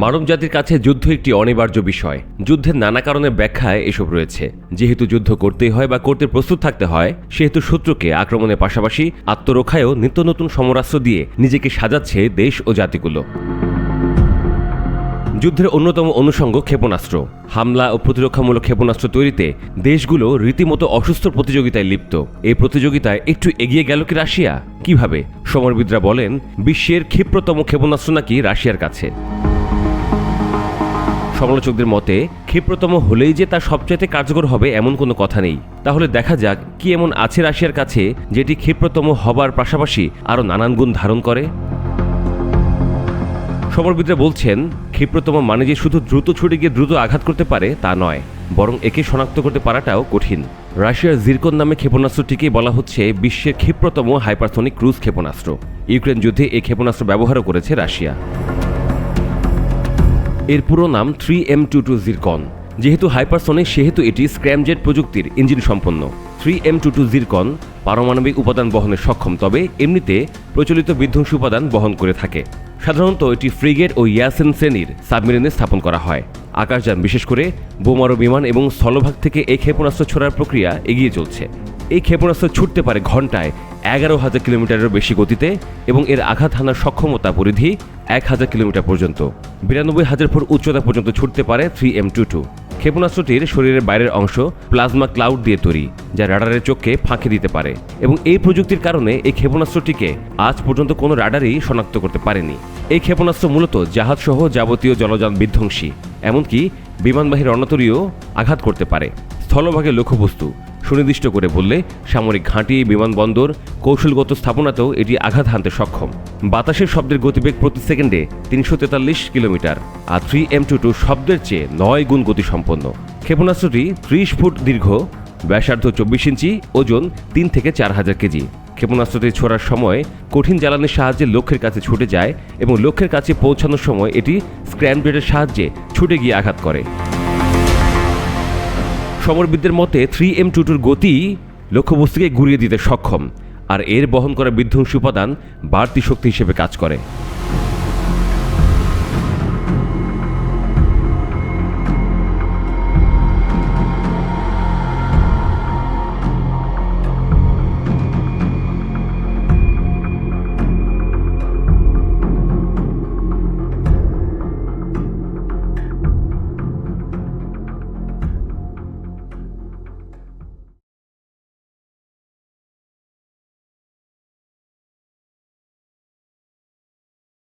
মানব জাতির কাছে যুদ্ধ একটি অনিবার্য বিষয়। যুদ্ধের নানা কারণের ব্যাখ্যায় এসব রয়েছে। যেহেতু যুদ্ধ করতেই হয় বা করতে প্রস্তুত থাকতে হয়, সেহেতু শত্রুকে আক্রমণের পাশাপাশি আত্মরক্ষায়ও নিত্য নতুন সমরাস্ত্র দিয়ে নিজেকে সাজাচ্ছে দেশ ও জাতিগুলো। যুদ্ধের অন্যতম অনুষঙ্গ ক্ষেপণাস্ত্র। হামলা ও প্রতিরক্ষামূলক ক্ষেপণাস্ত্র তৈরিতে দেশগুলো রীতিমতো অসুস্থ প্রতিযোগিতায় লিপ্ত। এই প্রতিযোগিতায় একটু এগিয়ে গেল কি রাশিয়া? কিভাবে? সমরবিদরা বলেন, বিশ্বের ক্ষিপ্রতম ক্ষেপণাস্ত্র নাকি রাশিয়ার কাছে। সমালোচকদের মতে, ক্ষিপ্রতম হলেই যে তা সবচাইতে কার্যকর হবে এমন কোনো কথা নেই। তাহলে দেখা যাক কি এমন আছে রাশিয়ার কাছে যেটি ক্ষিপ্রতম হবার পাশাপাশি আরও নানান গুণ ধারণ করে। সমরবিদরা বলছেন, ক্ষিপ্রতম মানে যে শুধু দ্রুত ছুটে গিয়ে দ্রুত আঘাত করতে পারে তা নয়, বরং একে শনাক্ত করতে পারাটাও কঠিন। রাশিয়ার জিরকন নামে ক্ষেপণাস্ত্রটিকে বলা হচ্ছে বিশ্বের ক্ষিপ্রতম হাইপারসনিক ক্রুজ ক্ষেপণাস্ত্র। ইউক্রেন যুদ্ধে এই ক্ষেপণাস্ত্র ব্যবহারও করেছে রাশিয়া। এর পুরো নাম 3M22 জিরকন। যেহেতু হাইপারসনিক, সেহেতু এটি স্ক্র্যামজেট প্রযুক্তির ইঞ্জিন সম্পন্ন। 3M22 জিরকন পারমাণবিক উপাদান বহনে সক্ষম, তবে এমনিতে প্রচলিত বিধ্বংসী উপাদান বহন করে থাকে। সাধারণত এটি ফ্রিগেট ও ইয়াসেন শ্রেণীর সাবমেরিনে স্থাপন করা হয়। আকাশযান, বিশেষ করে বোমারু বিমান এবং স্থলভাগ থেকে এই ক্ষেপণাস্ত্র ছোড়ার প্রক্রিয়া এগিয়ে চলছে। এই ক্ষেপণাস্ত্র ছুটতে পারে ঘন্টায় 11,000 কিলোমিটারেরও বেশি গতিতে এবং এর আঘাত হানার সক্ষমতা পরিধি 1,000 কিলোমিটার পর্যন্ত। 92,000 ফুট উচ্চতা পর্যন্ত ছুটতে পারে 3M22। ক্ষেপণাস্ত্রটির শরীরের বাইরের অংশ প্লাজমা ক্লাউড দিয়ে তৈরি, যা রাডারের চোখকে ফাঁকি দিতে পারে, এবং এই প্রযুক্তির কারণে এই ক্ষেপণাস্ত্রটিকে আজ পর্যন্ত কোনো রাডারই শনাক্ত করতে পারেনি। এই ক্ষেপণাস্ত্র মূলত জাহাজসহ যাবতীয় জলযান বিধ্বংসী, এমনকি বিমানবাহী রণতরীও আঘাত করতে পারে। স্থলভাগে লক্ষ্যবস্তু সুনির্দিষ্ট করে বললে সামরিক ঘাঁটি, বিমানবন্দর, কৌশলগত স্থাপনাতেও এটি আঘাত হানতে সক্ষম। বাতাসের শব্দের গতিবেগ প্রতি সেকেন্ডে 343 কিলোমিটার, আর 3M22 শব্দের চেয়ে 9 গুণ গতিসম্পন্ন। ক্ষেপণাস্ত্রটি 30 ফুট দীর্ঘ, ব্যাসার্ধ 24 ইঞ্চি, ওজন 3 থেকে 4,000 কেজি। ক্ষেপণাস্ত্রটি ছোড়ার সময় কঠিন জ্বালানির সাহায্যে লক্ষ্যের কাছে ছুটে যায় এবং লক্ষ্যের কাছে পৌঁছানোর সময় এটি স্ক্র্যামজেটের সাহায্যে ছুটে গিয়ে আঘাত করে। সমরবিদদের মতে 3M22 গতি লক্ষ্যবস্তুকে গুঁড়িয়ে দিতে সক্ষম, আর এর বহন করা বিধ্বংসী উপাদান বাড়তি শক্তি হিসেবে কাজ করে।